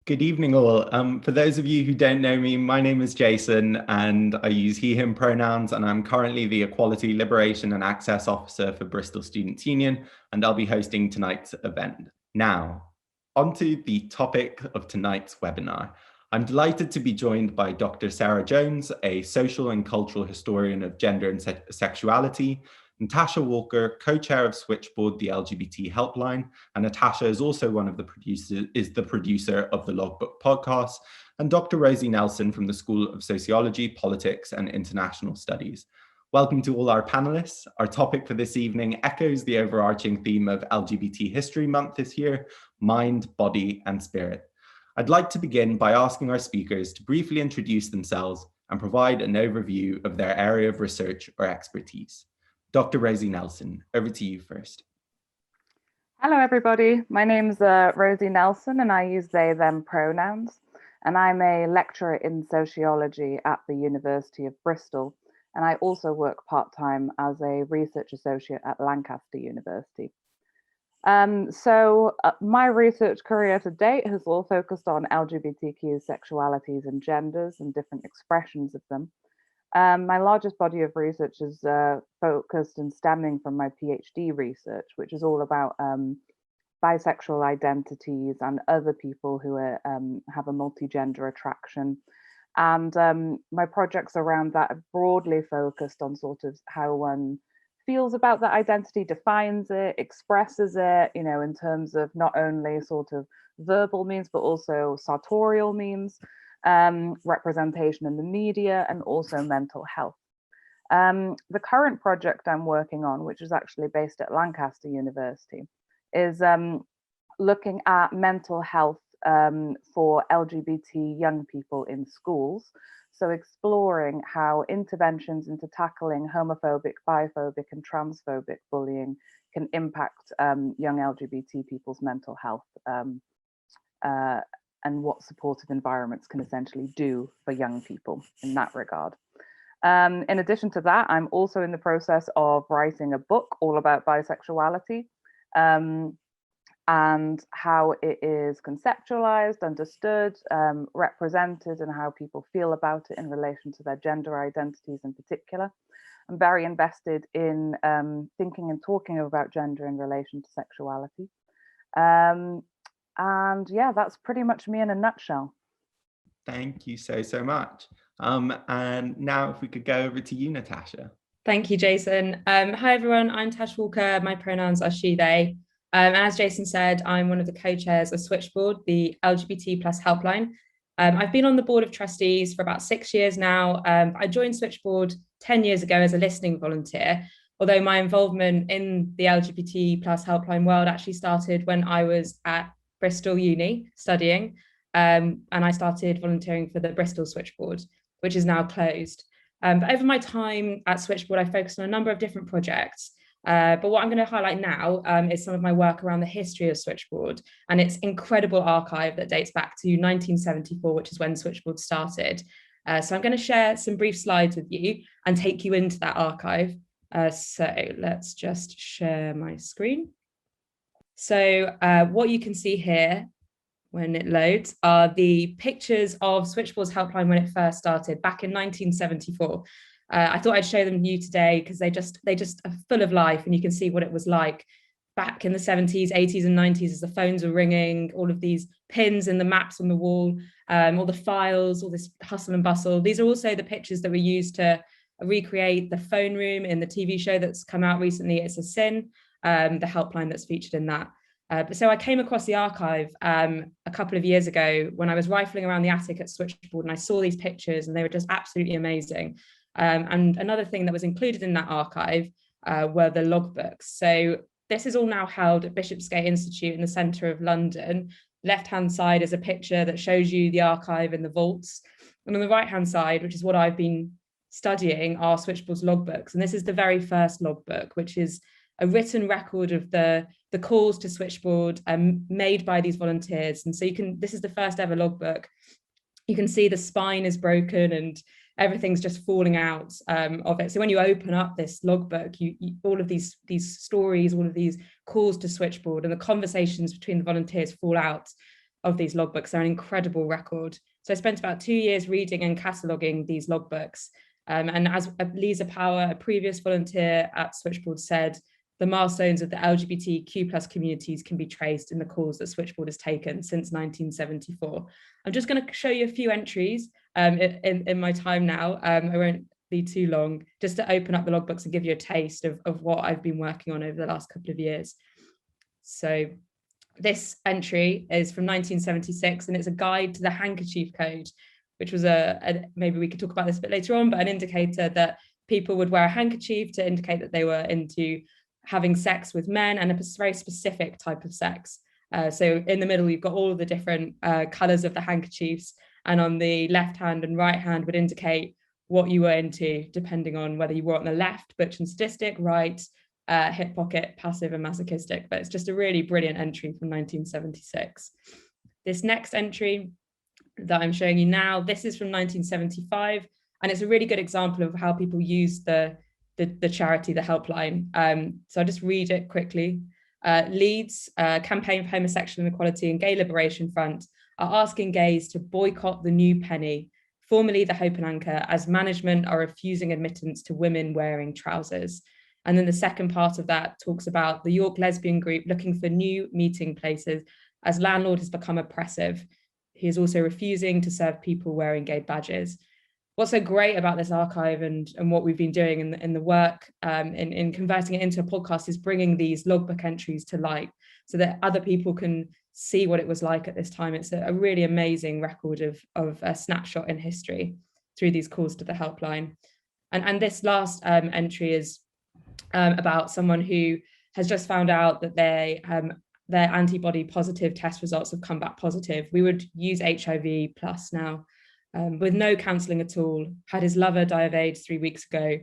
Good evening, all. For those of you who don't know me, my name is Jason and I use he, him pronouns, and I'm currently the Equality, Liberation and Access Officer for Bristol Students Union, and I'll be hosting tonight's event. Now, onto the topic of tonight's webinar. I'm delighted to be joined by Dr. Sarah Jones, a social and cultural historian of gender and sexuality, Natasha Walker, co-chair of Switchboard, the LGBT Helpline, and Natasha is also one of the producer of the Logbook Podcast, and Dr. Rosie Nelson from the School of Sociology, Politics and International Studies. Welcome to all our panelists. Our topic for this evening echoes the overarching theme of LGBT History Month this year, mind, body and spirit. I'd like to begin by asking our speakers to briefly introduce themselves and provide an overview of their area of research or expertise. Dr. Rosie Nelson, over to you first. Hello, everybody. My name's Rosie Nelson, and I use they, them pronouns. And I'm a lecturer in sociology at the University of Bristol. And I also work part-time as a research associate at Lancaster University. My research career to date has all focused on LGBTQ sexualities and genders and different expressions of them. My largest body of research is focused and stemming from my PhD research, which is all about bisexual identities and other people who are, have a multi-gender attraction. And my projects around that are broadly focused on sort of how one feels about that identity, defines it, expresses it, you know, in terms of not only sort of verbal means, but also sartorial means. Representation in the media, and also mental health. The current project I'm working on, which is actually based at Lancaster University, is looking at mental health for LGBT young people in schools. So exploring how interventions into tackling homophobic, biphobic and transphobic bullying can impact young LGBT people's mental health and what supportive environments can essentially do for young people in that regard. In addition to that, I'm also in the process of writing a book all about bisexuality and how it is conceptualized, understood, represented, and how people feel about it in relation to their gender identities in particular. I'm very invested in thinking and talking about gender in relation to sexuality. And yeah, that's pretty much me in a nutshell. Thank you so much. And now if we could go over to you, Natasha. Thank you, Jason. Hi, everyone. I'm Natasha Walker. My pronouns are she, they. And as Jason said, I'm one of the co-chairs of Switchboard, the LGBT plus helpline. I've been on the board of trustees for about 6 years now. I joined Switchboard 10 years ago as a listening volunteer, although my involvement in the LGBT plus helpline world actually started when I was at Bristol Uni studying, and I started volunteering for the Bristol Switchboard, which is now closed. But over my time at Switchboard, I focused on a number of different projects. But what I'm going to highlight now is some of my work around the history of Switchboard and its incredible archive that dates back to 1974, which is when Switchboard started. So I'm going to share some brief slides with you and take you into that archive. So let's just share my screen. So what you can see here when it loads are the pictures of Switchboard's helpline when it first started back in 1974. I thought I'd show them to you today because they just are full of life, and you can see what it was like back in the 70s, 80s and 90s as the phones were ringing, all of these pins and the maps on the wall, all the files, all this hustle and bustle. These are also the pictures that were used to recreate the phone room in the TV show that's come out recently, It's a Sin, the helpline that's featured in that. So I came across the archive a couple of years ago when I was rifling around the attic at Switchboard, and I saw these pictures and they were just absolutely amazing. And another thing that was included in that archive were the logbooks. So this is all now held at Bishopsgate Institute in the centre of London. Left-hand side is a picture that shows you the archive and the vaults. And on the right-hand side, which is what I've been studying, are Switchables Logbooks. And this is the very first logbook, which is a written record of the calls to Switchboard made by these volunteers. And so this is the first ever logbook. You can see the spine is broken and everything's just falling out of it. So when you open up this logbook, all of these stories, all of these calls to Switchboard and the conversations between the volunteers fall out. of these logbooks. They're an incredible record. So I spent about 2 years reading and cataloguing these logbooks. And as Lisa Power, a previous volunteer at Switchboard, said, the milestones of the LGBTQ plus communities can be traced in the calls that Switchboard has taken since 1974. I'm just going to show you a few entries in my time now. I won't be too long, just to open up the logbooks and give you a taste of what I've been working on over the last couple of years. So this entry is from 1976, and it's a guide to the handkerchief code, which was maybe we could talk about this a bit later on, but an indicator that people would wear a handkerchief to indicate that they were into having sex with men, and a very specific type of sex. So in the middle, you've got all of the different colors of the handkerchiefs, and on the left hand and right hand would indicate what you were into, depending on whether you were on the left, butch and sadistic, right, hip pocket, passive and masochistic. But it's just a really brilliant entry from 1976. This next entry that I'm showing you now, this is from 1975, and it's a really good example of how people use the charity, the Helpline. So I'll just read it quickly. Leeds, Campaign for Homosexual Equality and Gay Liberation Front, are asking gays to boycott the New Penny, formerly the Hope and Anchor, as management are refusing admittance to women wearing trousers. And then the second part of that talks about the York lesbian group looking for new meeting places as landlord has become oppressive. He is also refusing to serve people wearing gay badges. What's so great about this archive and what we've been doing in the work in converting it into a podcast is bringing these logbook entries to light so that other people can see what it was like at this time. It's a really amazing record of a snapshot in history through these calls to the Helpline. And this last entry is about someone who has just found out that their antibody positive test results have come back positive. We would use HIV plus now. With no counselling at all, had his lover die of AIDS 3 weeks ago,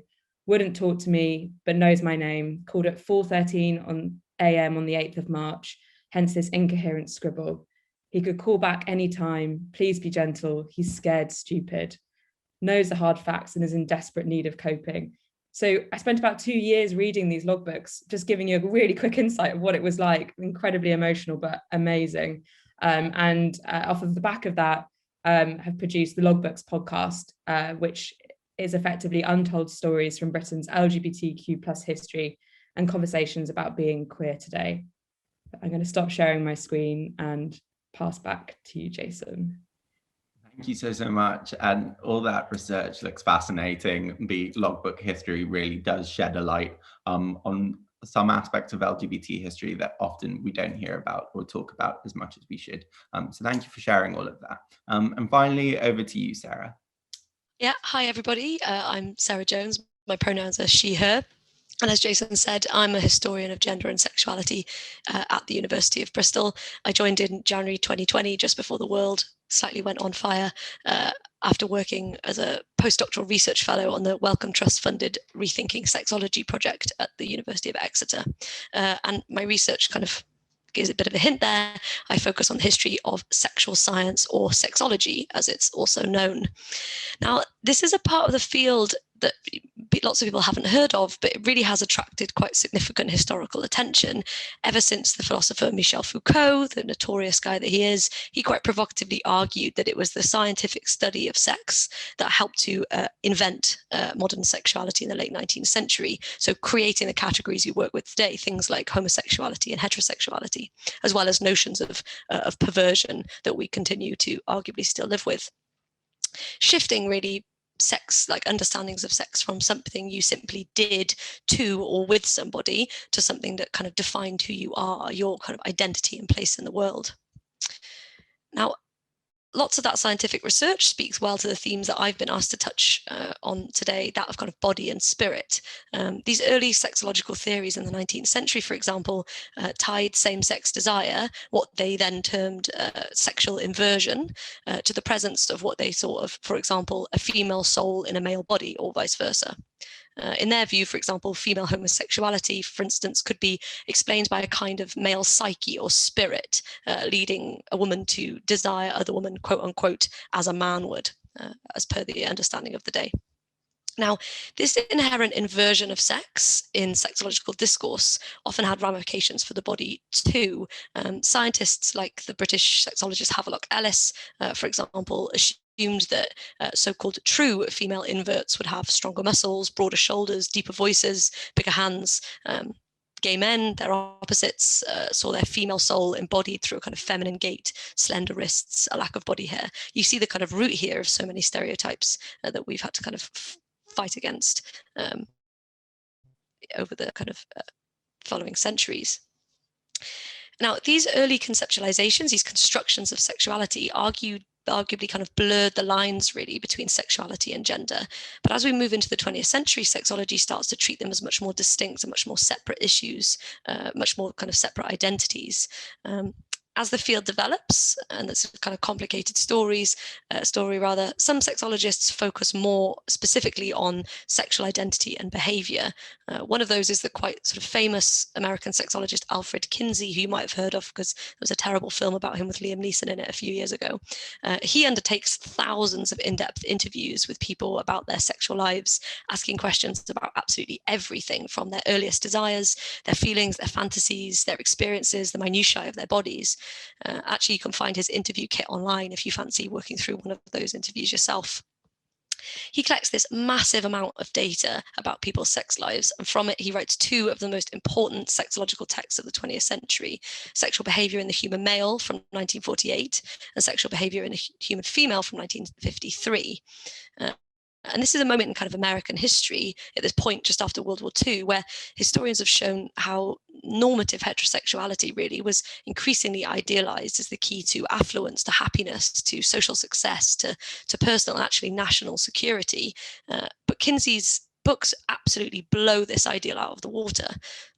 wouldn't talk to me, but knows my name, called at 4:13 a.m. on the 8th of March, hence this incoherent scribble. He could call back any time, please be gentle, he's scared, stupid, knows the hard facts and is in desperate need of coping. So I spent about 2 years reading these logbooks, just giving you a really quick insight of what it was like, incredibly emotional, but amazing. And off of the back of that, have produced the Logbooks Podcast, which is effectively untold stories from Britain's LGBTQ plus history and conversations about being queer today. I'm going to stop sharing my screen and pass back to you, Jason. Thank you so much. And all that research looks fascinating. The logbook history really does shed a light on some aspects of LGBT history that often we don't hear about or talk about as much as we should. So thank you for sharing all of that. And finally, over to you, Sarah. Yeah, hi everybody. I'm Sarah Jones. My pronouns are she, her. And as Jason said, I'm a historian of gender and sexuality at the University of Bristol. I joined in January 2020, just before the world slightly went on fire, after working as a postdoctoral research fellow on the Wellcome Trust funded Rethinking Sexology project at the University of Exeter. And my research kind of gives a bit of a hint there. I focus on the history of sexual science, or sexology as it's also known. Now, this is a part of the field that lots of people haven't heard of, but it really has attracted quite significant historical attention ever since the philosopher Michel Foucault, the notorious guy that he is, he quite provocatively argued that it was the scientific study of sex that helped to invent modern sexuality in the late 19th century. So creating the categories you work with today, things like homosexuality and heterosexuality, as well as notions of perversion that we continue to arguably still live with. Shifting really sex, like understandings of sex, from something you simply did to or with somebody to something that kind of defined who you are, your kind of identity and place in the world. Now, lots of that scientific research speaks well to the themes that I've been asked to touch on today, that of kind of body and spirit. These early sexological theories in the 19th century, for example, tied same-sex desire, what they then termed sexual inversion, to the presence of what they thought of, for example, a female soul in a male body, or vice versa. In their view, for example, female homosexuality, for instance, could be explained by a kind of male psyche or spirit, leading a woman to desire other women, quote unquote, as a man would, as per the understanding of the day. Now, this inherent inversion of sex in sexological discourse often had ramifications for the body too. Scientists like the British sexologist Havelock Ellis, for example, assumed that so-called true female inverts would have stronger muscles, broader shoulders, deeper voices, bigger hands. Gay men, their opposites, saw their female soul embodied through a kind of feminine gait, slender wrists, a lack of body hair. You see the kind of root here of so many stereotypes that we've had to kind of fight against over the kind of following centuries. Now, these early conceptualizations, these constructions of sexuality, arguably kind of blurred the lines really between sexuality and gender. But as we move into the 20th century, sexology starts to treat them as much more distinct and much more separate issues, much more kind of separate identities. As the field develops, and it's kind of complicated story, some sexologists focus more specifically on sexual identity and behavior. One of those is the quite sort of famous American sexologist Alfred Kinsey, who you might have heard of because there was a terrible film about him with Liam Neeson in it a few years ago. He undertakes thousands of in-depth interviews with people about their sexual lives, asking questions about absolutely everything from their earliest desires, their feelings, their fantasies, their experiences, the minutiae of their bodies. Actually, you can find his interview kit online if you fancy working through one of those interviews yourself. He collects this massive amount of data about people's sex lives, and from it he writes two of the most important sexological texts of the 20th century, Sexual Behavior in the Human Male from 1948 and Sexual Behavior in the Human Female from 1953. And this is a moment in kind of American history at this point just after World War II, where historians have shown how normative heterosexuality really was increasingly idealized as the key to affluence, to happiness, to social success, to personal and actually national security. But Kinsey's books absolutely blow this ideal out of the water.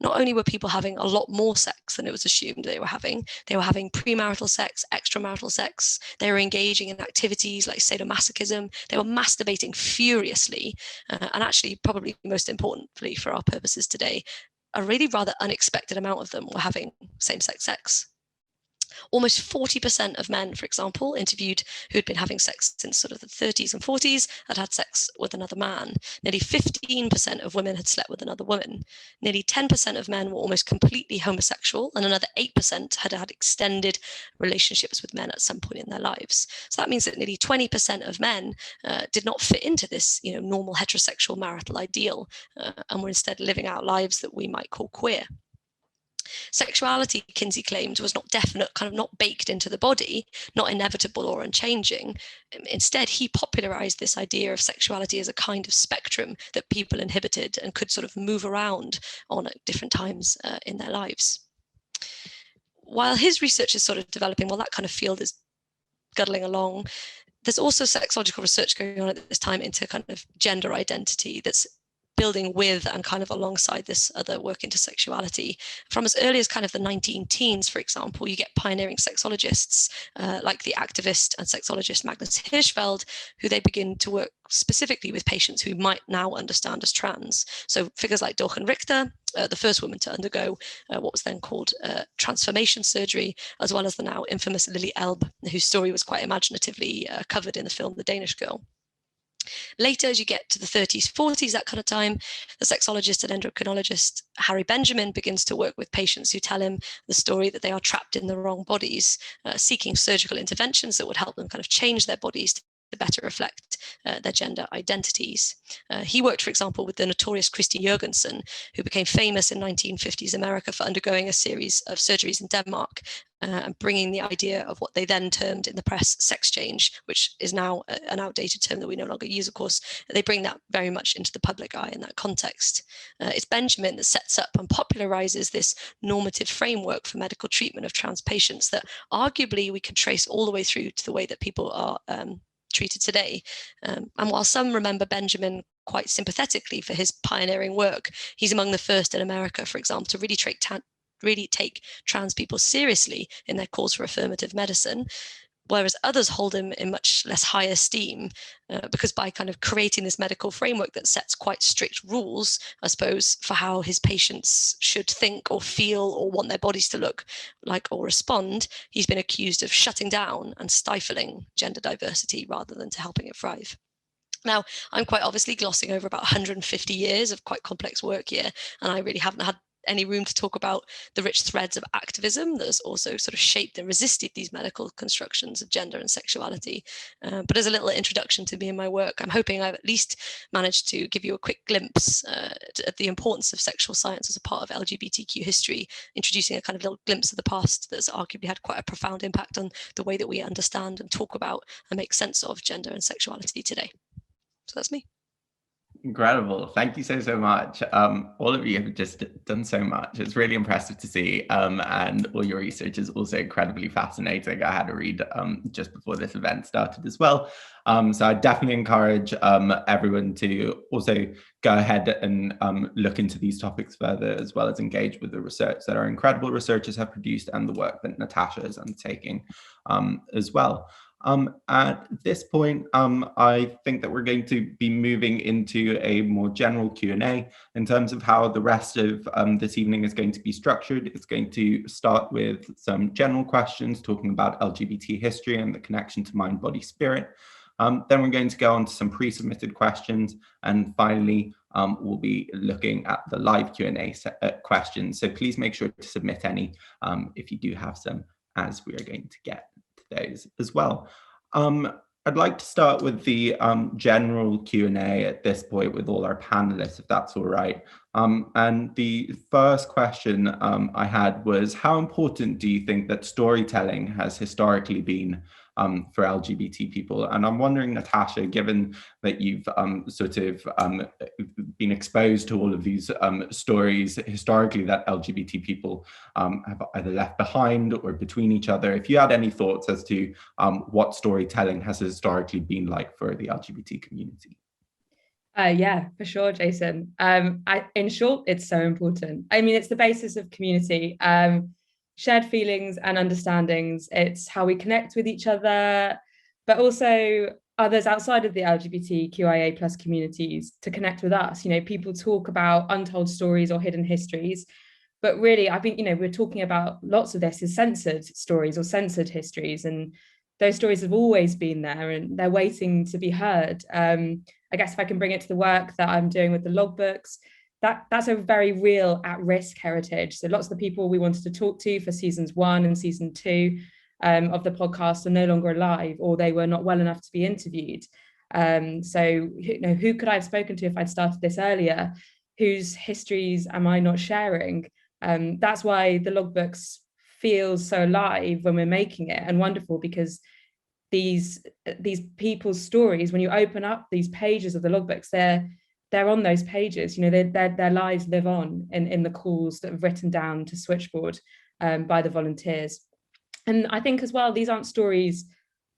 Not only were people having a lot more sex than it was assumed they were having premarital sex, extramarital sex, they were engaging in activities like sadomasochism, they were masturbating furiously, and actually, probably most importantly for our purposes today, a really rather unexpected amount of them were having same-sex sex. Almost 40% of men, for example, interviewed who'd been having sex since sort of the 30s and 40s had sex with another man. Nearly 15% of women had slept with another woman. Nearly 10% of men were almost completely homosexual, and another 8% had had extended relationships with men at some point in their lives. So that means that nearly 20% of men did not fit into this, normal heterosexual marital ideal, and were instead living out lives that we might call queer. Sexuality, Kinsey claimed, was not definite, kind of not baked into the body, not inevitable or unchanging. Instead, he popularized this idea of sexuality as a kind of spectrum that people inhibited and could sort of move around on at different times in their lives. While his research is sort of developing, while that kind of field is scuttling along, there's also sexological research going on at this time into kind of gender identity that's building with and kind of alongside this other work into sexuality. From as early as kind of the 19-teens, for example, you get pioneering sexologists like the activist and sexologist Magnus Hirschfeld, who they begin to work specifically with patients who might now understand as trans. So figures like Dorchen Richter, the first woman to undergo what was then called transformation surgery, as well as the now infamous Lily Elbe, whose story was quite imaginatively covered in the film The Danish Girl. Later, as you get to the 30s, 40s, that kind of time, the sexologist and endocrinologist Harry Benjamin begins to work with patients who tell him the story that they are trapped in the wrong bodies, seeking surgical interventions that would help them kind of change their bodies to better reflect their gender identities. He worked, for example, with the notorious Christine Jorgensen, who became famous in 1950s America for undergoing a series of surgeries in Denmark and bringing the idea of what they then termed in the press sex change, which is now an outdated term that we no longer use, of course. They bring that very much into the public eye in that context. It's Benjamin that sets up and popularizes this normative framework for medical treatment of trans patients that arguably we can trace all the way through to the way that people are treated today. And while some remember Benjamin quite sympathetically for his pioneering work, he's among the first in America, for example, to really take trans people seriously in their calls for affirmative medicine, whereas others hold him in much less high esteem because by kind of creating this medical framework that sets quite strict rules, I suppose, for how his patients should think or feel or want their bodies to look like or respond, he's been accused of shutting down and stifling gender diversity rather than to helping it thrive. Now, I'm quite obviously glossing over about 150 years of quite complex work here, and I really haven't had any room to talk about the rich threads of activism that has also sort of shaped and resisted these medical constructions of gender and sexuality. But as a little introduction to me and my work, I'm hoping I've at least managed to give you a quick glimpse at the importance of sexual science as a part of LGBTQ history, introducing a kind of little glimpse of the past that's arguably had quite a profound impact on the way that we understand and talk about and make sense of gender and sexuality today. So that's me. Incredible. Thank you so much. All of you have just done so much. It's really impressive to see. And all your research is also incredibly fascinating. I had a read just before this event started as well. So I definitely encourage everyone to also go ahead and look into these topics further, as well as engage with the research that our incredible researchers have produced and the work that Natasha is undertaking as well. At this point, I think that we're going to be moving into a more general Q&A in terms of how the rest of this evening is going to be structured. It's going to start with some general questions talking about LGBT history and the connection to mind, body, spirit. Then we're going to go on to some pre-submitted questions. And finally, we'll be looking at the live Q&A questions. So please make sure to submit any if you do have some, as we are going to get those as well. I'd like to start with the general Q&A at this point with all our panelists, if that's all right. And the first question I had was, how important do you think that storytelling has historically been for LGBT people? And I'm wondering, Natasha, given that you've sort of been exposed to all of these stories historically that LGBT people have either left behind or between each other, if you had any thoughts as to what storytelling has historically been like for the LGBT community. Yeah, for sure, Jason. In short, it's so important. I mean, it's the basis of community. Shared feelings and understandings. It's how we connect with each other, but also others outside of the LGBTQIA plus communities to connect with us. You know, people talk about untold stories or hidden histories, but really, I think, you know, we're talking about lots of this is censored stories or censored histories, and those stories have always been there and they're waiting to be heard. I guess if I can bring it to the work that I'm doing with the logbooks, that's a very real at-risk heritage. So lots of the people we wanted to talk to for seasons 1 and season 2 of the podcast are no longer alive, or they were not well enough to be interviewed. So, you know, who could I have spoken to if I'd started this earlier? Whose histories am I not sharing? That's why the logbooks feels so alive when we're making it, and wonderful, because these people's stories, when you open up these pages of the logbooks, they're on those pages. You know, their lives live on in the calls that are written down to Switchboard by the volunteers. And I think as well, these aren't stories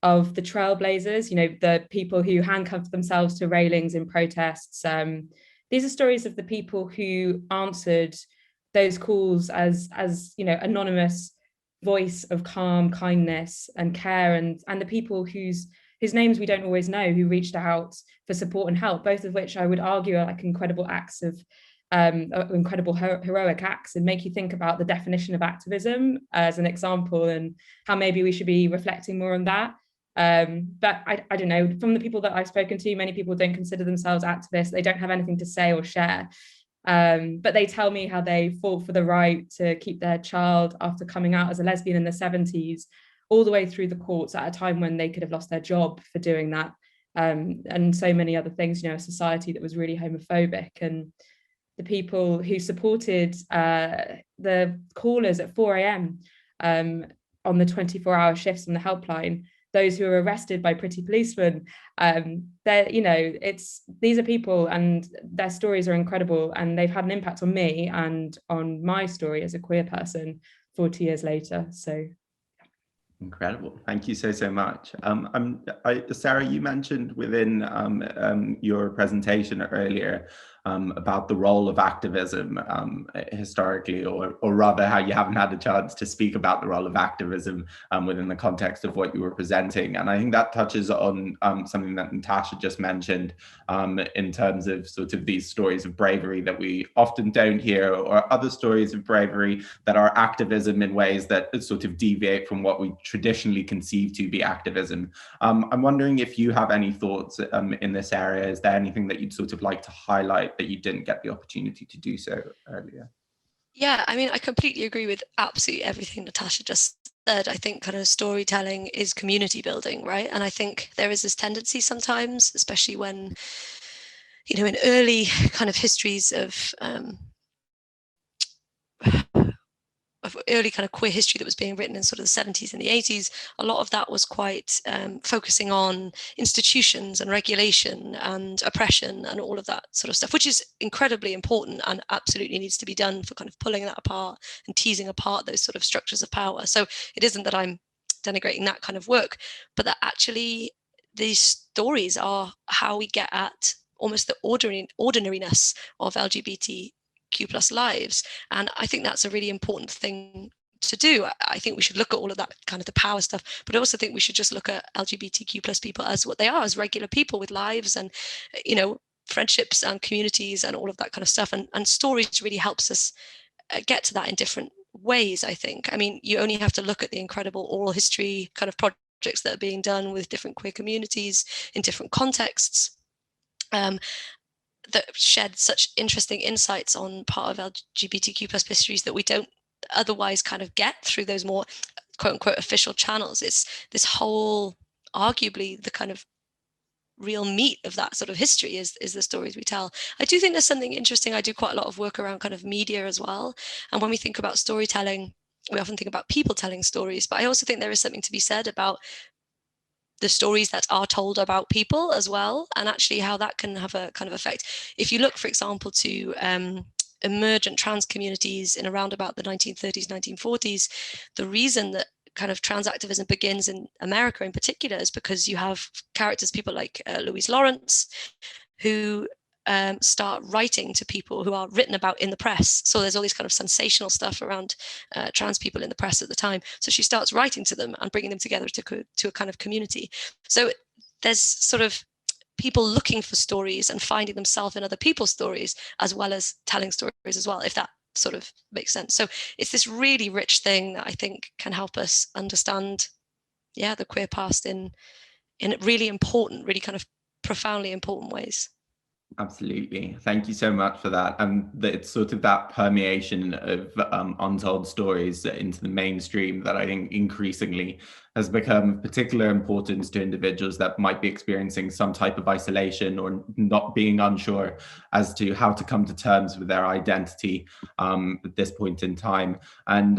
of the trailblazers, you know, the people who handcuffed themselves to railings in protests. These are stories of the people who answered those calls as you know, anonymous voice of calm, kindness and care, and the people whose names we don't always know, who reached out for support and help, both of which I would argue are like incredible acts of incredible heroic acts, and make you think about the definition of activism as an example, and how maybe we should be reflecting more on that. But I don't know, from the people that I've spoken to, many people don't consider themselves activists. They don't have anything to say or share. But they tell me how they fought for the right to keep their child after coming out as a lesbian in the 70s, all the way through the courts at a time when they could have lost their job for doing that. And so many other things, you know, a society that was really homophobic. And the people who supported the callers at 4 a.m. On the 24-hour shifts on the helpline, those who were arrested by pretty policemen, you know, these are people, and their stories are incredible, and they've had an impact on me and on my story as a queer person 40 years later. So incredible. Thank you so much. Sarah, you mentioned within your presentation earlier about the role of activism historically, or rather how you haven't had a chance to speak about the role of activism within the context of what you were presenting. And I think that touches on something that Natasha just mentioned in terms of sort of these stories of bravery that we often don't hear, or other stories of bravery that are activism in ways that sort of deviate from what we traditionally conceive to be activism. I'm wondering if you have any thoughts in this area. Is there anything that you'd sort of like to highlight that you didn't get the opportunity to do so earlier? Yeah, I mean, I completely agree with absolutely everything Natasha just said. I think kind of storytelling is community building, right? And I think there is this tendency sometimes, especially when, you know, in early kind of histories of early kind of queer history that was being written in sort of the 70s and the 80s, a lot of that was quite focusing on institutions and regulation and oppression and all of that sort of stuff, which is incredibly important and absolutely needs to be done for kind of pulling that apart and teasing apart those sort of structures of power. So it isn't that I'm denigrating that kind of work, but that actually these stories are how we get at almost the ordinariness of LGBTQ+ lives. And I think that's a really important thing to do. I think we should look at all of that kind of the power stuff, but I also think we should just look at LGBTQ+ people as what they are, as regular people with lives and, you know, friendships and communities and all of that kind of stuff. And stories really helps us get to that in different ways, I think. I mean, you only have to look at the incredible oral history kind of projects that are being done with different queer communities in different contexts. That shed such interesting insights on part of LGBTQ+ histories that we don't otherwise kind of get through those more quote unquote official channels. It's this whole, arguably the kind of real meat of that sort of history is the stories we tell. I do think there's something interesting. I do quite a lot of work around kind of media as well. And when we think about storytelling, we often think about people telling stories, but I also think there is something to be said about the stories that are told about people as well, and actually how that can have a kind of effect. If you look, for example, to emergent trans communities in around about the 1930s, 1940s, the reason that kind of trans activism begins in America in particular is because you have characters, people like Louise Lawrence, who start writing to people who are written about in the press. So there's all these kind of sensational stuff around trans people in the press at the time. So she starts writing to them and bringing them together to a kind of community. So there's sort of people looking for stories and finding themselves in other people's stories, as well as telling stories as well, if that sort of makes sense. So it's this really rich thing that I think can help us understand, yeah, the queer past in really important, really kind of profoundly important ways. Absolutely. Thank you so much for that. It's sort of that permeation of untold stories into the mainstream that I think increasingly has become of particular importance to individuals that might be experiencing some type of isolation or not being unsure as to how to come to terms with their identity at this point in time. And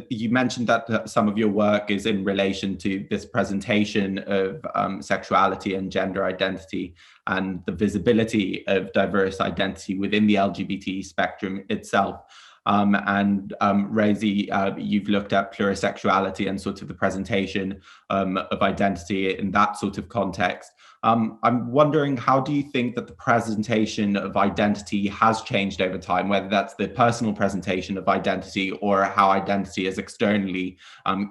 you mentioned that some of your work is in relation to this presentation of sexuality and gender identity and the visibility of diverse identity within the LGBT spectrum itself. Rosie, you've looked at plurisexuality and sort of the presentation of identity in that sort of context. I'm wondering, how do you think that the presentation of identity has changed over time, whether that's the personal presentation of identity or how identity is externally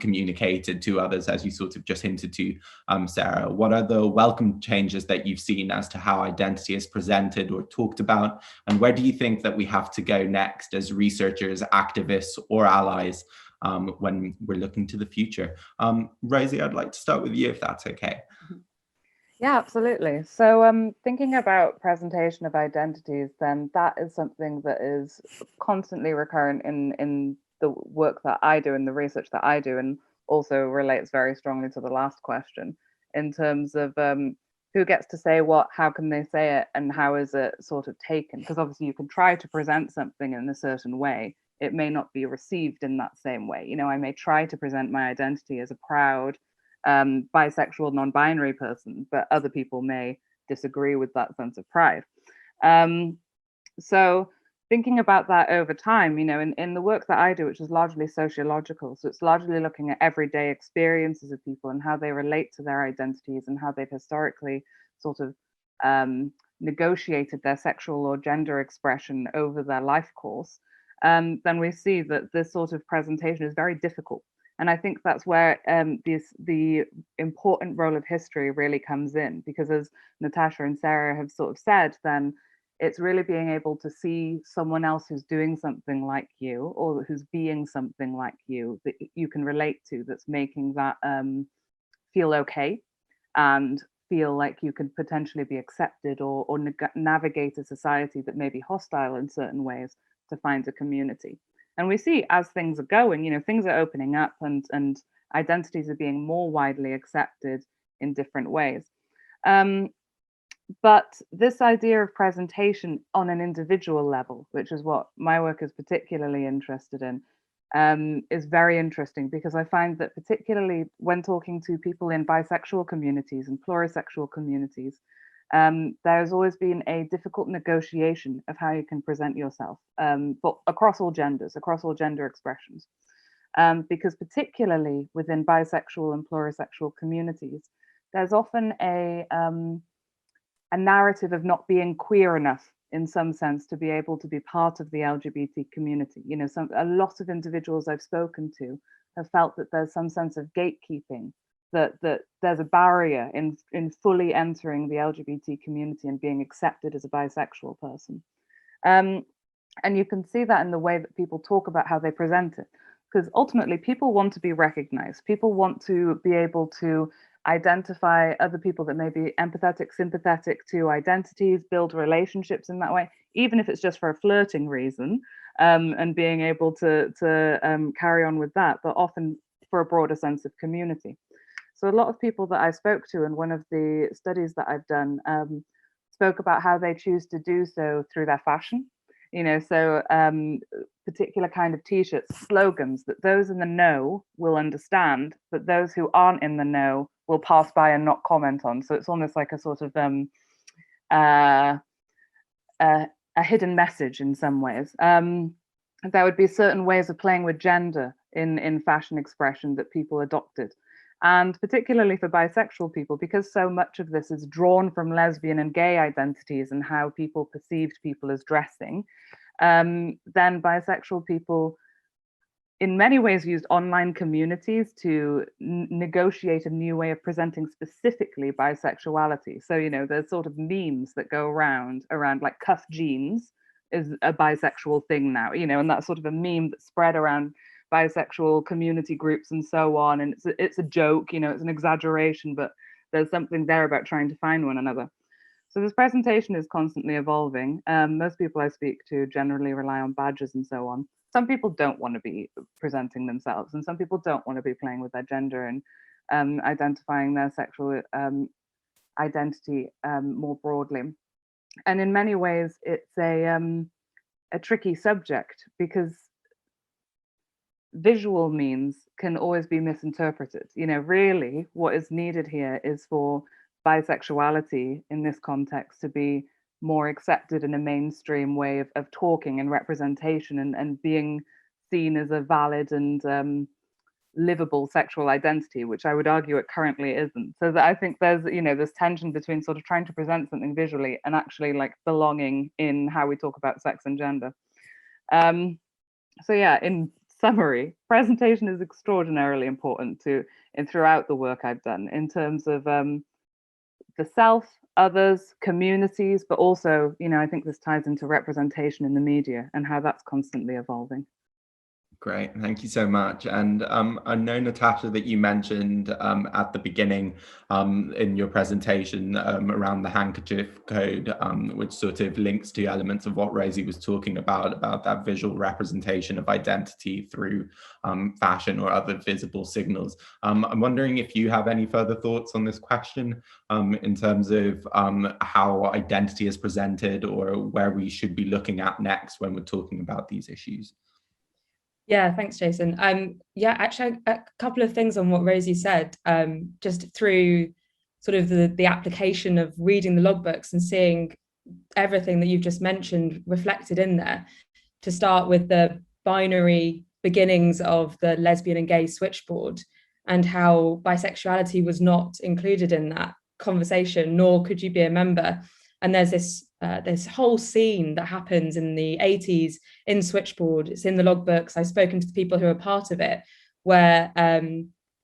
communicated to others, as you sort of just hinted to, Sarah? What are the welcome changes that you've seen as to how identity is presented or talked about? And where do you think that we have to go next as researchers, activists, or allies when we're looking to the future? Rosie, I'd like to start with you, if that's okay. Yeah, absolutely. So thinking about presentation of identities, then that is something that is constantly recurrent in the work that I do and the research that I do, and also relates very strongly to the last question in terms of who gets to say what, how can they say it, and how is it sort of taken? Because obviously you can try to present something in a certain way. It may not be received in that same way. You know, I may try to present my identity as a proud bisexual, non-binary person, but other people may disagree with that sense of pride. So thinking about that over time, you know, in the work that I do, which is largely sociological, so it's largely looking at everyday experiences of people and how they relate to their identities and how they've historically sort of negotiated their sexual or gender expression over their life course, then we see that this sort of presentation is very difficult. And I think that's where the important role of history really comes in, because as Natasha and Sarah have sort of said, then it's really being able to see someone else who's doing something like you, or who's being something like you, that you can relate to, that's making that feel okay and feel like you can potentially be accepted, or navigate a society that may be hostile in certain ways to find a community. And we see as things are going, things are opening up, and identities are being more widely accepted in different ways. But this idea of presentation on an individual level, which is what my work is particularly interested in, is very interesting, because I find that particularly when talking to people in bisexual communities and plurisexual communities, there's always been a difficult negotiation of how you can present yourself, but across all genders, across all gender expressions. Because particularly within bisexual and plurisexual communities, there's often a narrative of not being queer enough in some sense to be able to be part of the LGBT community. A lot of individuals I've spoken to have felt that there's some sense of gatekeeping, that there's a barrier in fully entering the LGBT community and being accepted as a bisexual person. And you can see that in the way that people talk about how they present it, because ultimately people want to be recognized. People want to be able to identify other people that may be empathetic, sympathetic to identities, build relationships in that way, even if it's just for a flirting reason, and being able to carry on with that, but often for a broader sense of community. So a lot of people that I spoke to in one of the studies that I've done spoke about how they choose to do so through their fashion. Particular kind of t-shirts, slogans that those in the know will understand, but those who aren't in the know will pass by and not comment on. So it's almost like a sort of a hidden message in some ways. There would be certain ways of playing with gender in fashion expression that people adopted. And particularly for bisexual people, because so much of this is drawn from lesbian and gay identities and how people perceived people as dressing, then bisexual people in many ways used online communities to negotiate a new way of presenting specifically bisexuality. So, there's sort of memes that go around like cuff jeans is a bisexual thing now, and that's sort of a meme that spread around bisexual community groups and so on. And it's a joke, it's an exaggeration, but there's something there about trying to find one another. So this presentation is constantly evolving. Most people I speak to generally rely on badges and so on. Some people don't want to be presenting themselves, and some people don't want to be playing with their gender and identifying their sexual identity more broadly. And in many ways, it's a tricky subject, because visual means can always be misinterpreted. Really what is needed here is for bisexuality in this context to be more accepted in a mainstream way of talking and representation, and being seen as a valid and livable sexual identity, which I would argue it currently isn't. So that I think there's this tension between sort of trying to present something visually and actually like belonging in how we talk about sex and gender. So yeah, in summary, presentation is extraordinarily important throughout the work I've done in terms of the self, others, communities, but also, I think this ties into representation in the media and how that's constantly evolving. Great, thank you so much. And I know, Natasha, that you mentioned at the beginning in your presentation around the handkerchief code, which sort of links to elements of what Rosie was talking about that visual representation of identity through fashion or other visible signals. I'm wondering if you have any further thoughts on this question in terms of how identity is presented, or where we should be looking at next when we're talking about these issues. Yeah, thanks, Jason. Actually, a couple of things on what Rosie said, just through sort of the application of reading the logbooks and seeing everything that you've just mentioned reflected in there. To start with the binary beginnings of the lesbian and gay switchboard, and how bisexuality was not included in that conversation, nor could you be a member. And there's this whole scene that happens in the 80s in Switchboard. It's in the logbooks. I've spoken to the people who are part of it, where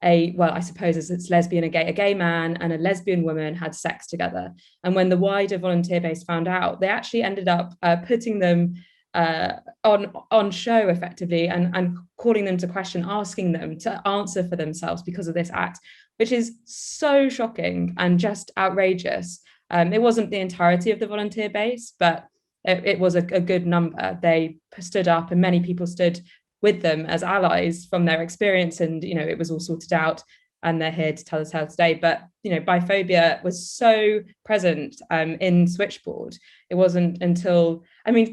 I suppose it's lesbian and a gay man and a lesbian woman had sex together. And when the wider volunteer base found out, they actually ended up putting them on show effectively and calling them to question, asking them to answer for themselves because of this act, which is so shocking and just outrageous. It wasn't the entirety of the volunteer base, but it was a good number. They stood up and many people stood with them as allies from their experience, and it was all sorted out and they're here to tell us how today. But biphobia was so present in Switchboard. It wasn't until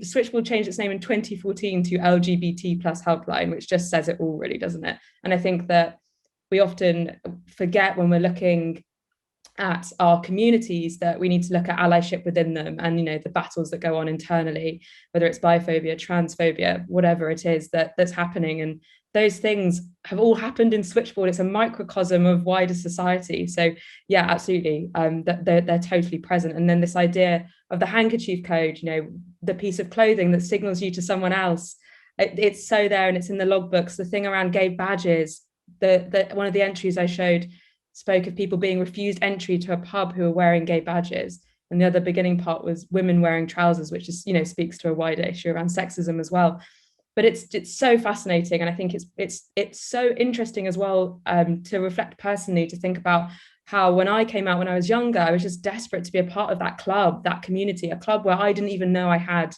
Switchboard changed its name in 2014 to LGBT plus Helpline, which just says it all, really, doesn't it? And I think that we often forget when we're looking at our communities that we need to look at allyship within them, and the battles that go on internally, whether it's biphobia, transphobia, whatever it is that's happening. And those things have all happened in Switchboard. It's a microcosm of wider society. So yeah, absolutely, they're totally present. And then this idea of the handkerchief code, the piece of clothing that signals you to someone else, it's so there, and it's in the logbooks. The thing around gay badges, the one of the entries I showed spoke of people being refused entry to a pub who are wearing gay badges, and the other beginning part was women wearing trousers, which is speaks to a wider issue around sexism as well. But it's so fascinating, and I think it's so interesting as well to reflect personally, to think about how when I came out when I was younger, I was just desperate to be a part of that club, that community, a club where I didn't even know I had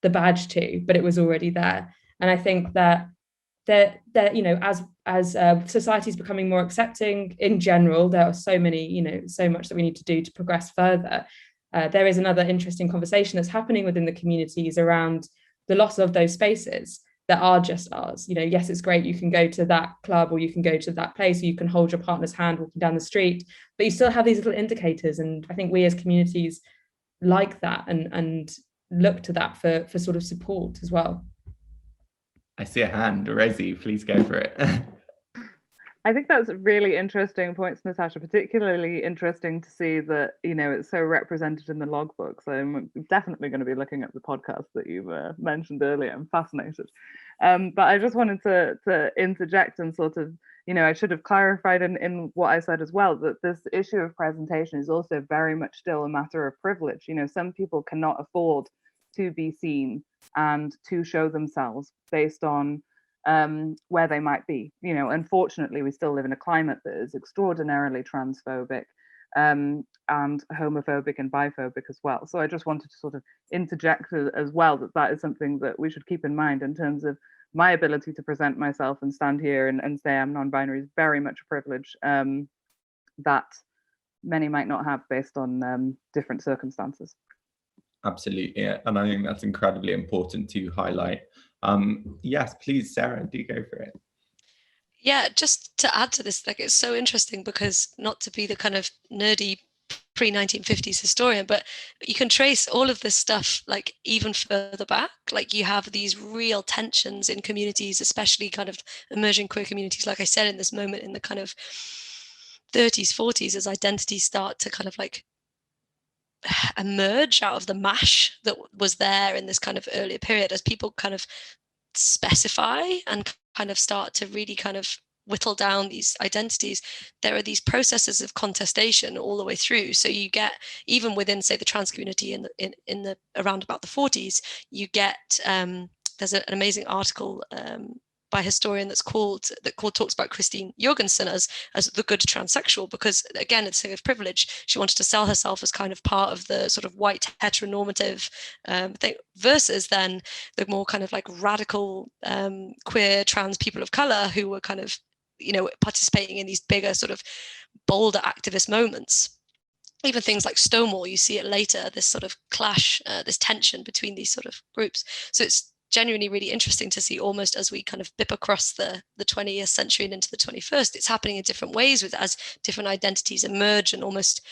the badge to, but it was already there. And I think that as society is becoming more accepting in general, there are so much that we need to do to progress further. There is another interesting conversation that's happening within the communities around the loss of those spaces that are just ours. Yes, it's great, you can go to that club or you can go to that place, or you can hold your partner's hand walking down the street, but you still have these little indicators. And I think we as communities like that and look to that for sort of support as well. I see a hand. Rosie, please go for it. I think that's really interesting points, Natasha, particularly interesting to see that, it's so represented in the logbooks. I'm definitely going to be looking at the podcast that you've mentioned earlier. I'm fascinated. But I just wanted to interject and sort of, I should have clarified in what I said as well, that this issue of presentation is also very much still a matter of privilege. Some people cannot afford to be seen and to show themselves based on where they might be. Unfortunately, we still live in a climate that is extraordinarily transphobic and homophobic and biphobic as well. So I just wanted to sort of interject as well that is something that we should keep in mind in terms of my ability to present myself and stand here and say I'm non-binary is very much a privilege that many might not have based on different circumstances. Absolutely, and I think that's incredibly important to highlight. Yes, please, Sarah, do go for it. Yeah, just to add to this, it's so interesting because, not to be the kind of nerdy pre-1950s historian, but you can trace all of this stuff even further back. You have these real tensions in communities, especially kind of emerging queer communities, like I said, in this moment in the kind of 30s, 40s, as identities start to kind of emerge out of the mash that was there in this kind of earlier period, as people kind of specify and kind of start to really kind of whittle down these identities. There are these processes of contestation all the way through. So you get, even within, say, the trans community in the around about the 40s, you get there's an amazing article by a historian that talks about Christine Jorgensen as the good transsexual, because again, it's a thing of privilege. She wanted to sell herself as kind of part of the sort of white heteronormative thing, versus then the more kind of radical queer trans people of color who were kind of participating in these bigger sort of bolder activist moments. Even things like Stonewall, you see it later, this sort of clash, this tension between these sort of groups. So it's genuinely really interesting to see, almost as we kind of bip across the 20th century and into the 21st, it's happening in different ways as different identities emerge and almost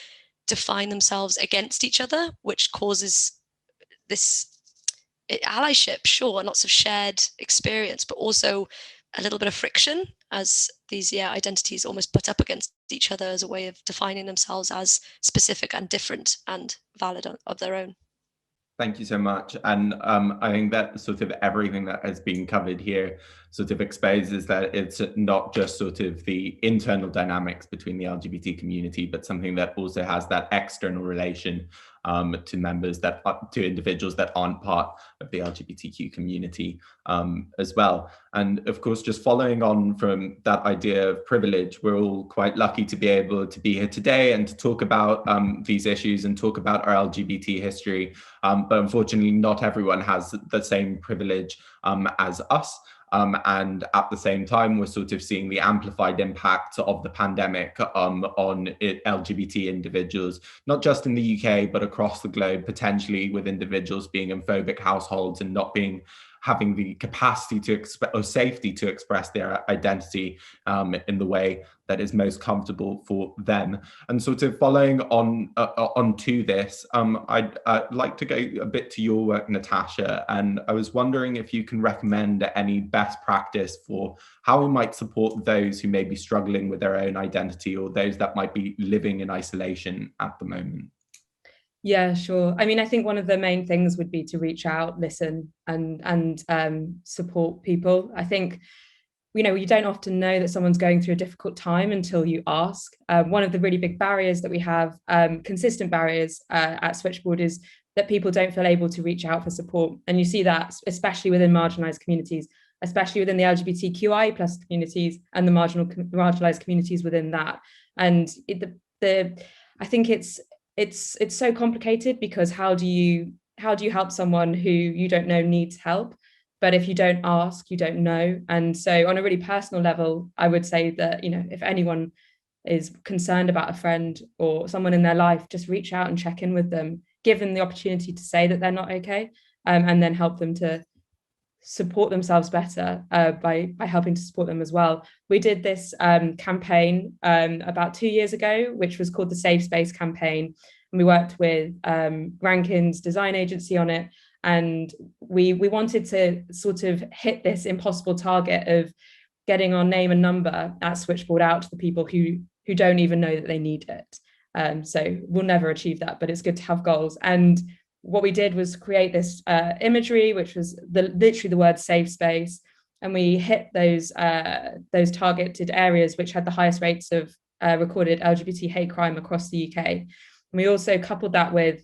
define themselves against each other, which causes this allyship, sure, and lots of shared experience, but also a little bit of friction as these identities almost butt up against each other as a way of defining themselves as specific and different and valid of their own. Thank you so much. And I think that sort of everything that has been covered here sort of exposes that it's not just sort of the internal dynamics between the LGBT community, but something that also has that external relation to members to individuals that aren't part of the LGBTQ community as well. And of course, just following on from that idea of privilege, we're all quite lucky to be able to be here today and to talk about these issues and talk about our LGBT history. But unfortunately, not everyone has the same privilege as us. And at the same time, we're sort of seeing the amplified impact of the pandemic on LGBT individuals, not just in the UK, but across the globe, potentially with individuals being in phobic households and not having the capacity or safety to express their identity in the way that is most comfortable for them. And sort of following on to this, I'd like to go a bit to your work, Natasha, and I was wondering if you can recommend any best practice for how we might support those who may be struggling with their own identity or those that might be living in isolation at the moment. Yeah, sure. I mean, I think one of the main things would be to reach out, listen, and support people. I think, you don't often know that someone's going through a difficult time until you ask. One of the really big barriers that we have, consistent barriers at Switchboard, is that people don't feel able to reach out for support. And you see that especially within marginalised communities, especially within the LGBTQI plus communities and the marginalised communities within that. And I think it's so complicated, because how do you help someone who you don't know needs help? But if you don't ask, you don't know. And so on a really personal level, I would say that, if anyone is concerned about a friend or someone in their life, just reach out and check in with them, give them the opportunity to say that they're not okay, and then help them to support themselves better by helping to support them as well. We did this campaign about 2 years ago, which was called the Safe Space campaign. And we worked with Rankin's design agency on it. And we wanted to sort of hit this impossible target of getting our name and number at Switchboard out to the people who don't even know that they need it. So we'll never achieve that, but it's good to have goals. And what we did was create this imagery, which was literally the word safe space. And we hit those targeted areas which had the highest rates of recorded LGBT hate crime across the UK. And we also coupled that with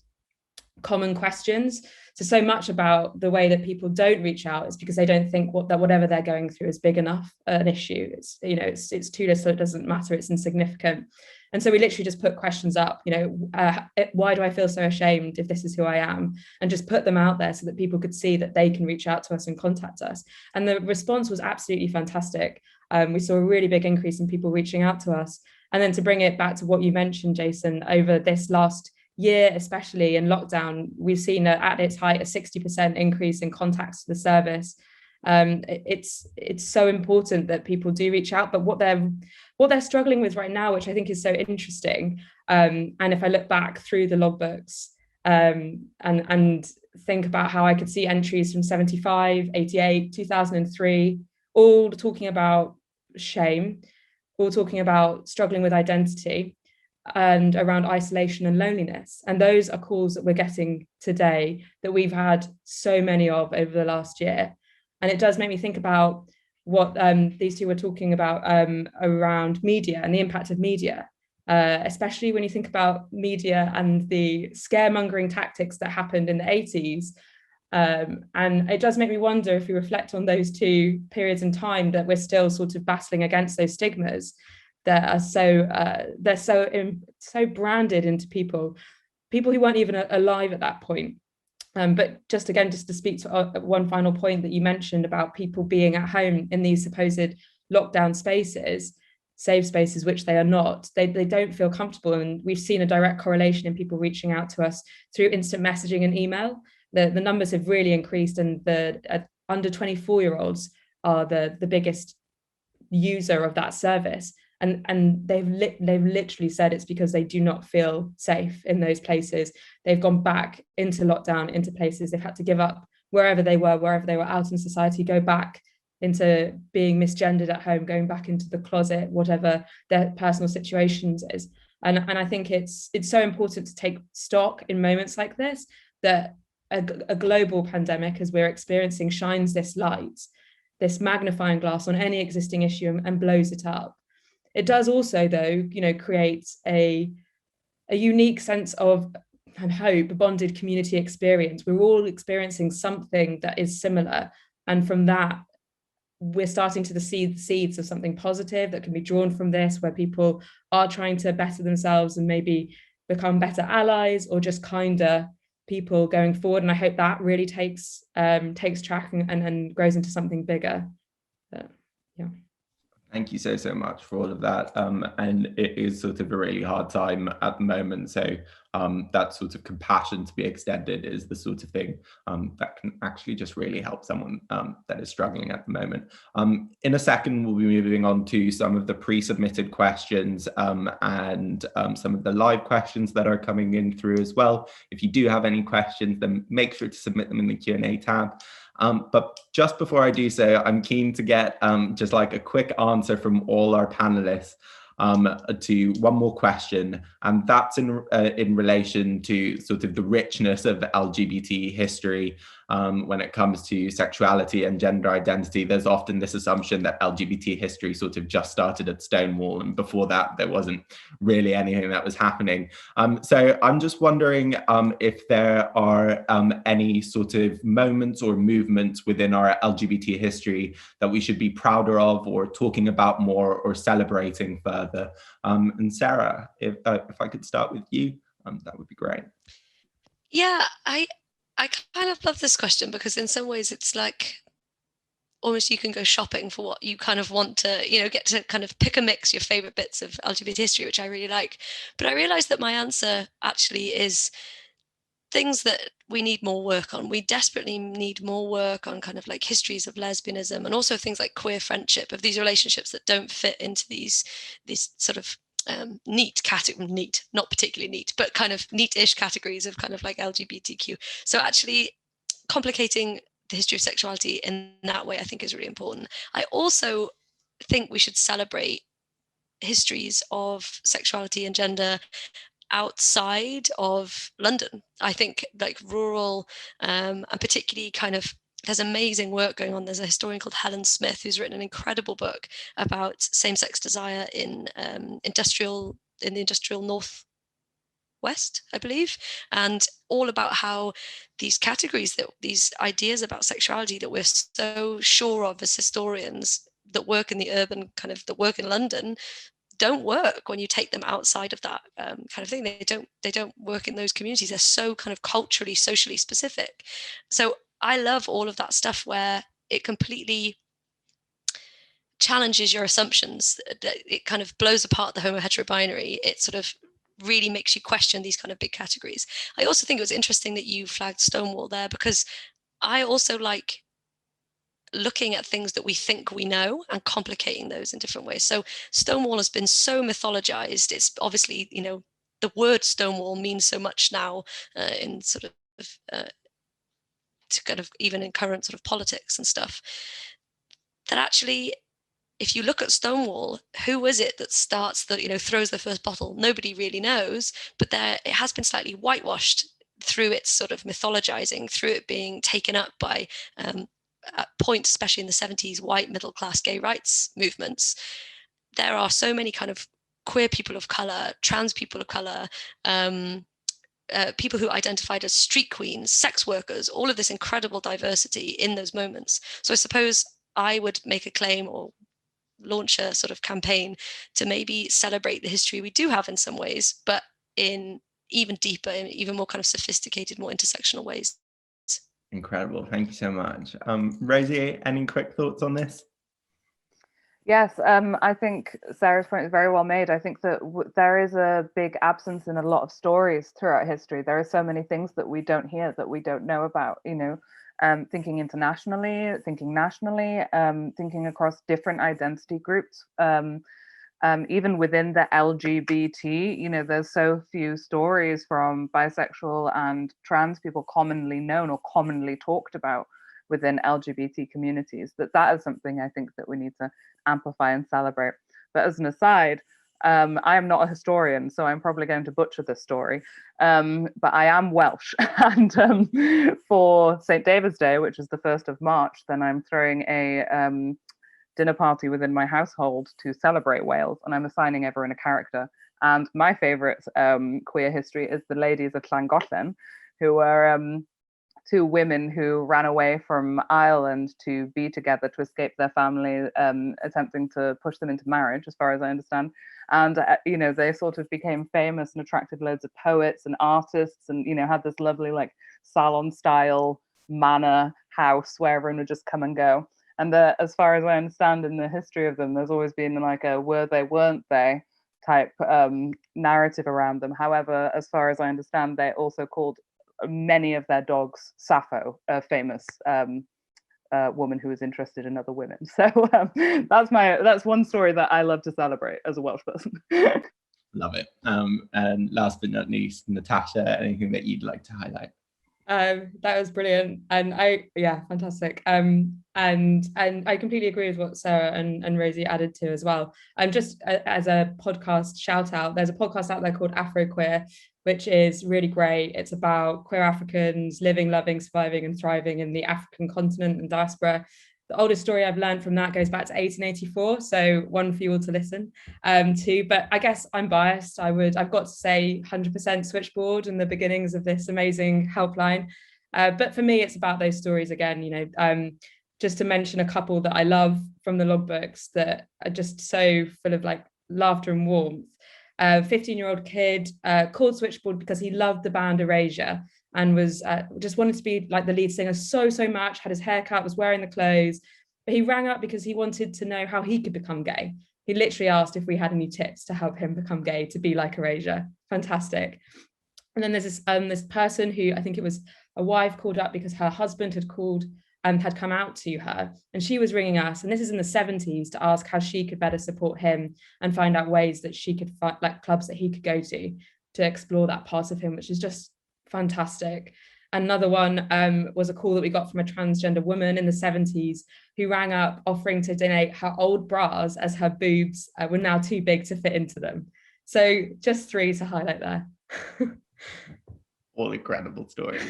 common questions. So much about the way that people don't reach out is because they don't think that whatever they're going through is big enough an issue. It's too little, it doesn't matter, it's insignificant. And so we literally just put questions up, why do I feel so ashamed if this is who I am? And just put them out there so that people could see that they can reach out to us and contact us. And the response was absolutely fantastic. We saw a really big increase in people reaching out to us. And then to bring it back to what you mentioned, Jason, over this last year, especially in lockdown, we've seen at its height a 60% increase in contacts to the service. It's so important that people do reach out, but what they're struggling with right now, which I think is so interesting, and if I look back through the logbooks and think about how I could see entries from 75, 88, 2003, all talking about shame, all talking about struggling with identity and around isolation and loneliness. And those are calls that we're getting today that we've had so many of over the last year. And it does make me think about what these two were talking about around media and the impact of media, especially when you think about media and the scaremongering tactics that happened in the 80s. And it does make me wonder, if we reflect on those two periods in time, that we're still sort of battling against those stigmas that are they're so branded into people who weren't even alive at that point. But just to speak to one final point that you mentioned about people being at home in these supposed lockdown spaces, safe spaces, which they are not, they don't feel comfortable. And we've seen a direct correlation in people reaching out to us through instant messaging and email. The numbers have really increased, and the under 24-year-olds are the biggest user of that service. And they've literally said it's because they do not feel safe in those places. They've gone back into lockdown, into places they've had to give up wherever they were out in society, go back into being misgendered at home, going back into the closet, whatever their personal situations is. And I think it's so important to take stock in moments like this, that a global pandemic, as we're experiencing, shines this light, this magnifying glass on any existing issue and blows it up. It does also, though, create a unique sense of and hope, a bonded community experience. We're all experiencing something that is similar. And from that, we're starting to see the seeds of something positive that can be drawn from this, where people are trying to better themselves and maybe become better allies or just kinder people going forward. And I hope that really takes track and grows into something bigger. Yeah. Thank you so much for all of that. And it is sort of a really hard time at the moment. So that sort of compassion to be extended is the sort of thing that can actually just really help someone that is struggling at the moment. In a second, we'll be moving on to some of the pre-submitted questions and some of the live questions that are coming in through as well. If you do have any questions, then make sure to submit them in the Q&A tab. But just before I do so, I'm keen to get just like a quick answer from all our panelists to one more question, and that's in relation to sort of the richness of LGBT history when it comes to sexuality and gender identity. There's often this assumption that LGBT history sort of just started at Stonewall, and before that there wasn't really anything that was happening. So I'm just wondering if there are any sort of moments or movements within our LGBT history that we should be prouder of or talking about more or celebrating further. And Sarah, if I could start with you, that would be great. Yeah, I kind of love this question, because in some ways it's like almost you can go shopping for what you kind of want to, get to kind of pick and mix your favorite bits of LGBT history, which I really like. But I realized that my answer actually is things that we need more work on. We desperately need more work on kind of like histories of lesbianism, and also things like queer friendship, of these relationships that don't fit into these sort of neat, not particularly neat, but kind of neat-ish categories of kind of like LGBTQ. So actually complicating the history of sexuality in that way, I think, is really important. I also think we should celebrate histories of sexuality and gender outside of London. I think like rural and particularly kind of, there's amazing work going on. There's a historian called Helen Smith who's written an incredible book about same-sex desire in the industrial northwest, I believe, and all about how these categories, these ideas about sexuality that we're so sure of as historians that work in the urban kind of, that work in London, don't work when you take them outside of that kind of thing. They don't work in those communities. They're so kind of culturally, socially specific. So I love all of that stuff where it completely challenges your assumptions. It kind of blows apart the homo-hetero-binary. It sort of really makes you question these kind of big categories. I also think it was interesting that you flagged Stonewall there, because I also like looking at things that we think we know and complicating those in different ways. So Stonewall has been so mythologized. It's obviously, the word Stonewall means so much now in sort of to kind of even in current sort of politics and stuff, that actually, if you look at Stonewall, who is it that starts the, throws the first bottle? Nobody really knows, but it has been slightly whitewashed through its sort of mythologizing, through it being taken up by at points, especially in the 70s, white middle class gay rights movements. There are so many kind of queer people of color, trans people of color, people who identified as street queens, sex workers, all of this incredible diversity in those moments. So I suppose I would make a claim or launch a sort of campaign to maybe celebrate the history we do have in some ways, but in even deeper, even more kind of sophisticated, more intersectional ways. Incredible. Thank you so much. Rosie, any quick thoughts on this? Yes, I think Sarah's point is very well made. I think that there is a big absence in a lot of stories throughout history. There are so many things that we don't hear, that we don't know about, thinking internationally, thinking nationally, thinking across different identity groups. Even within the LGBT, there's so few stories from bisexual and trans people commonly known or commonly talked about, within LGBT communities, that is something I think that we need to amplify and celebrate. But as an aside, I am not a historian, so I'm probably going to butcher this story, but I am Welsh. And for St. David's Day, which is the 1st of March, then I'm throwing a dinner party within my household to celebrate Wales, and I'm assigning everyone a character. And my favourite queer history is the ladies of Llangollen, who were two women who ran away from Ireland to be together to escape their family, attempting to push them into marriage, as far as I understand. And, you know, they sort of became famous and attracted loads of poets and artists, and, you know, had this lovely like salon style manor house where everyone would just come and go. And as far as I understand in the history of them, there's always been like a were they, weren't they type narrative around them. However, as far as I understand, they also called many of their dogs Sappho, a famous woman who was interested in other women. So that's one story that I love to celebrate as a Welsh person. Love it. And last but not least, Natasha, anything that you'd like to highlight? That was brilliant, and fantastic. And I completely agree with what Sarah and Rosie added to as well. Just as a podcast shout out, there's a podcast out there called Afro Queer, which is really great. It's about queer Africans living, loving, surviving, and thriving in the African continent and diaspora. The oldest story I've learned from that goes back to 1884, so one for you all to listen to. But I guess I'm biased. I've got to say 100% Switchboard and the beginnings of this amazing helpline. But for me, it's about those stories again. You know, just to mention a couple that I love from the logbooks that are just so full of like laughter and warmth. 15-year-old kid called Switchboard because he loved the band Erasure and was just wanted to be like the lead singer so much, had his hair cut, was wearing the clothes, but he rang up because he wanted to know how he could become gay. He literally asked if we had any tips to help him become gay, to be like Erasure. Fantastic. And then there's this person who, I think it was a wife, called up because her husband had called and had come out to her, and she was ringing us, and this is in the 70s, to ask how she could better support him and find out ways that she could find like clubs that he could go to explore that part of him, which is just fantastic. Another one was a call that we got from a transgender woman in the 70s who rang up offering to donate her old bras as her boobs were now too big to fit into them. So just 3 to highlight there. All incredible stories.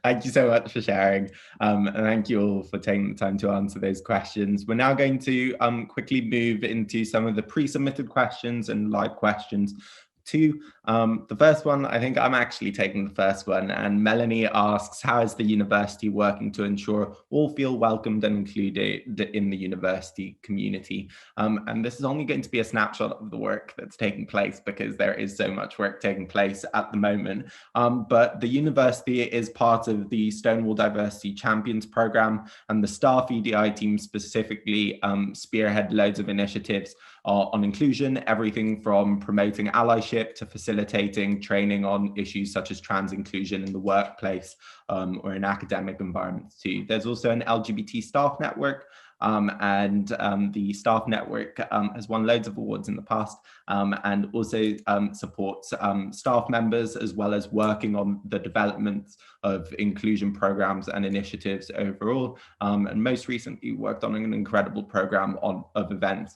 Thank you so much for sharing, and thank you all for taking the time to answer those questions. We're now going to quickly move into some of the pre-submitted questions and live questions. The first one, I think I'm actually taking the first one, and Melanie asks, how is the university working to ensure all feel welcomed and included in the university community? And this is only going to be a snapshot of the work that's taking place, because there is so much work taking place at the moment. But the university is part of the Stonewall Diversity Champions program, and the staff EDI team specifically spearhead loads of initiatives on inclusion, everything from promoting allyship to facilitating training on issues such as trans inclusion in the workplace or in academic environments too. There's also an LGBT staff network, and the staff network has won loads of awards in the past, and also supports staff members, as well as working on the development of inclusion programs and initiatives overall, and most recently worked on an incredible program of events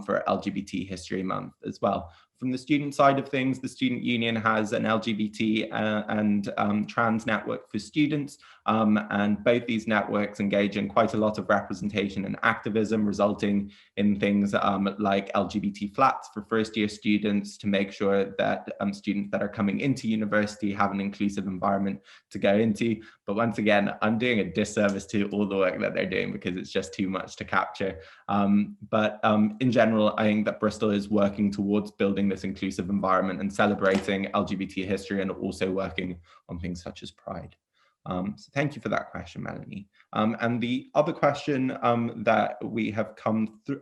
for LGBT History Month as well. From the student side of things, the Student Union has an LGBT and trans network for students, and both these networks engage in quite a lot of representation and activism, resulting in things like LGBT flats for first-year students to make sure that students that are coming into university have an inclusive environment to go into. But once again, I'm doing a disservice to all the work that they're doing because it's just too much to capture. But in general, I think that Bristol is working towards building this inclusive environment and celebrating LGBT history, and also working on things such as Pride. So thank you for that question, Melanie. And the other question that we have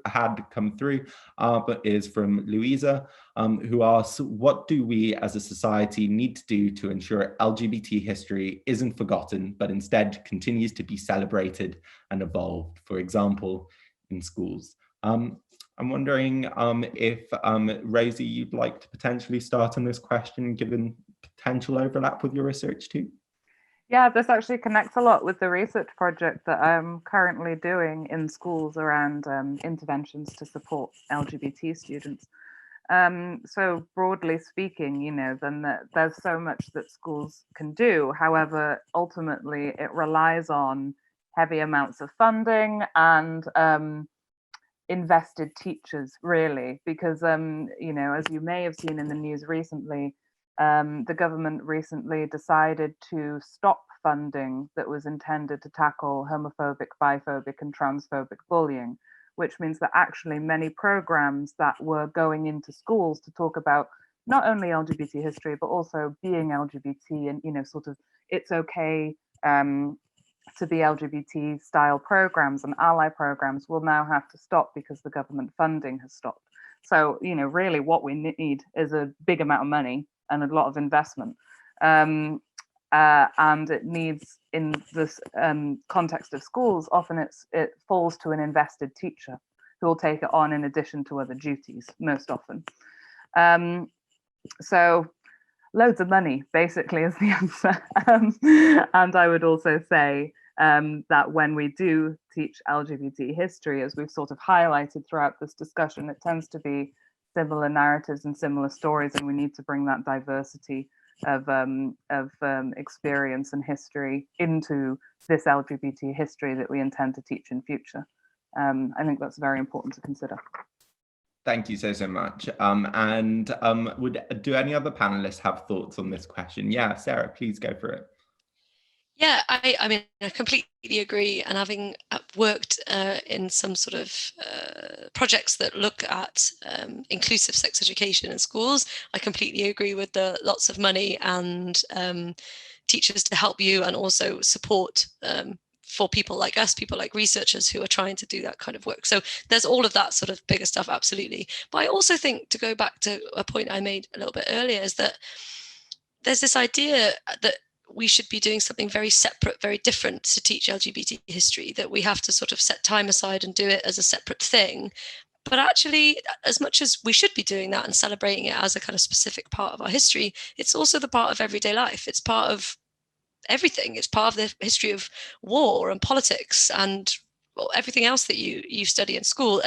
had come through but is from Louisa, who asks, what do we as a society need to do to ensure LGBT history isn't forgotten, but instead continues to be celebrated and evolved, for example, in schools? I'm wondering if, Rosie, you'd like to potentially start on this question, given potential overlap with your research too? Yeah, this actually connects a lot with the research project that I'm currently doing in schools around interventions to support LGBT students. So broadly speaking, then there's so much that schools can do. However, ultimately, it relies on heavy amounts of funding and invested teachers, really, because, as you may have seen in the news recently, the government recently decided to stop funding that was intended to tackle homophobic, biphobic, and transphobic bullying, which means that actually many programs that were going into schools to talk about not only LGBT history, but also being LGBT and, sort of it's okay to be LGBT style programs and ally programs will now have to stop because the government funding has stopped. So, really what we need is a big amount of money and a lot of investment. And it needs, in this context of schools, often it falls to an invested teacher who will take it on in addition to other duties, most often. So loads of money, basically, is the answer. And I would also say that when we do teach LGBT history, as we've sort of highlighted throughout this discussion, it tends to be similar narratives and similar stories, and we need to bring that diversity of experience and history into this LGBT history that we intend to teach in future. I think that's very important to consider. Thank you so much. Do any other panelists have thoughts on this question? Yeah, Sarah, please go for it. Yeah, I mean, I completely agree. And having worked in some sort of projects that look at inclusive sex education in schools, I completely agree with the lots of money and teachers to help you, and also support for people like us, people like researchers who are trying to do that kind of work. So there's all of that sort of bigger stuff, absolutely. But I also think, to go back to a point I made a little bit earlier, is that there's this idea that we should be doing something very separate, very different to teach LGBT history, that we have to sort of set time aside and do it as a separate thing. But actually, as much as we should be doing that and celebrating it as a kind of specific part of our history, it's also the part of everyday life. It's part of everything. It's part of the history of war and politics and everything else that you study in school.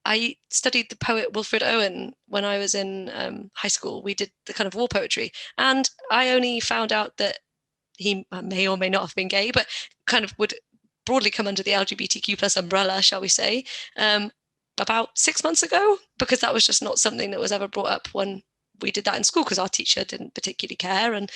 I studied the poet Wilfred Owen when I was in high school. We did the kind of war poetry, and I only found out that he may or may not have been gay, but kind of would broadly come under the LGBTQ plus umbrella, shall we say, about 6 months ago, because that was just not something that was ever brought up when we did that in school, because our teacher didn't particularly care, and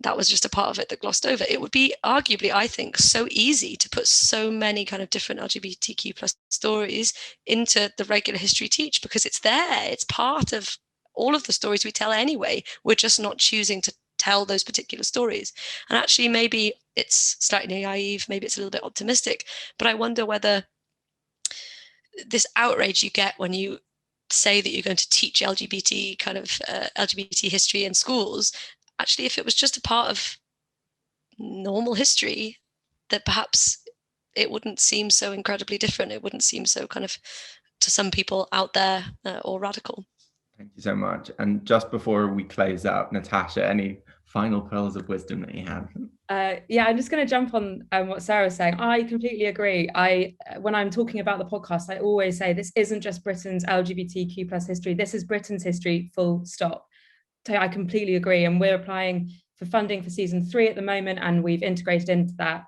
that was just a part of it that glossed over. It would be arguably, I think, so easy to put so many kind of different LGBTQ plus stories into the regular history teach, because it's there. It's part of all of the stories we tell anyway. We're just not choosing to tell those particular stories. And actually, maybe it's slightly naive, maybe it's a little bit optimistic, but I wonder whether this outrage you get when you say that you're going to teach LGBT kind of LGBT history in schools, actually, if it was just a part of normal history, that perhaps it wouldn't seem so incredibly different. It wouldn't seem so kind of, to some people out there, or radical. Thank you so much. And just before we close out, Natasha, any final pearls of wisdom that you have? Yeah, I'm just going to jump on what Sarah was saying. I completely agree. When I'm talking about the podcast, I always say this isn't just Britain's LGBTQ plus history. This is Britain's history, full stop. So I completely agree. And we're applying for funding for season 3 at the moment. And we've integrated into that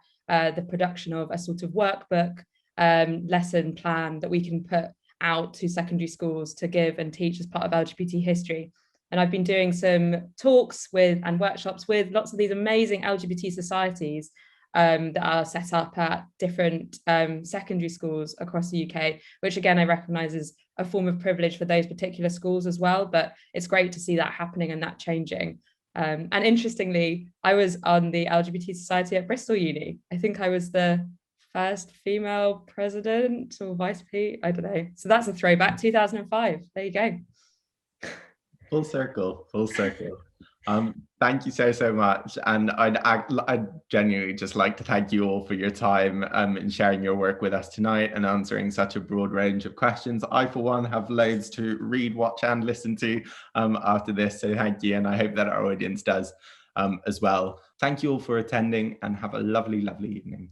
the production of a sort of workbook lesson plan that we can put out to secondary schools to give and teach as part of LGBT history. And I've been doing some talks with and workshops with lots of these amazing LGBT societies that are set up at different secondary schools across the UK, which again, I recognise is a form of privilege for those particular schools as well, but it's great to see that happening and that changing. And interestingly, I was on the LGBT Society at Bristol Uni. I think I was the first female president or vice P, I don't know. So that's a throwback, 2005. There you go. Full circle, full circle. Thank you so much. And I'd genuinely just like to thank you all for your time in sharing your work with us tonight and answering such a broad range of questions. I, for one, have loads to read, watch and listen to after this. So thank you. And I hope that our audience does. as well. Thank you all for attending and have a lovely, lovely evening.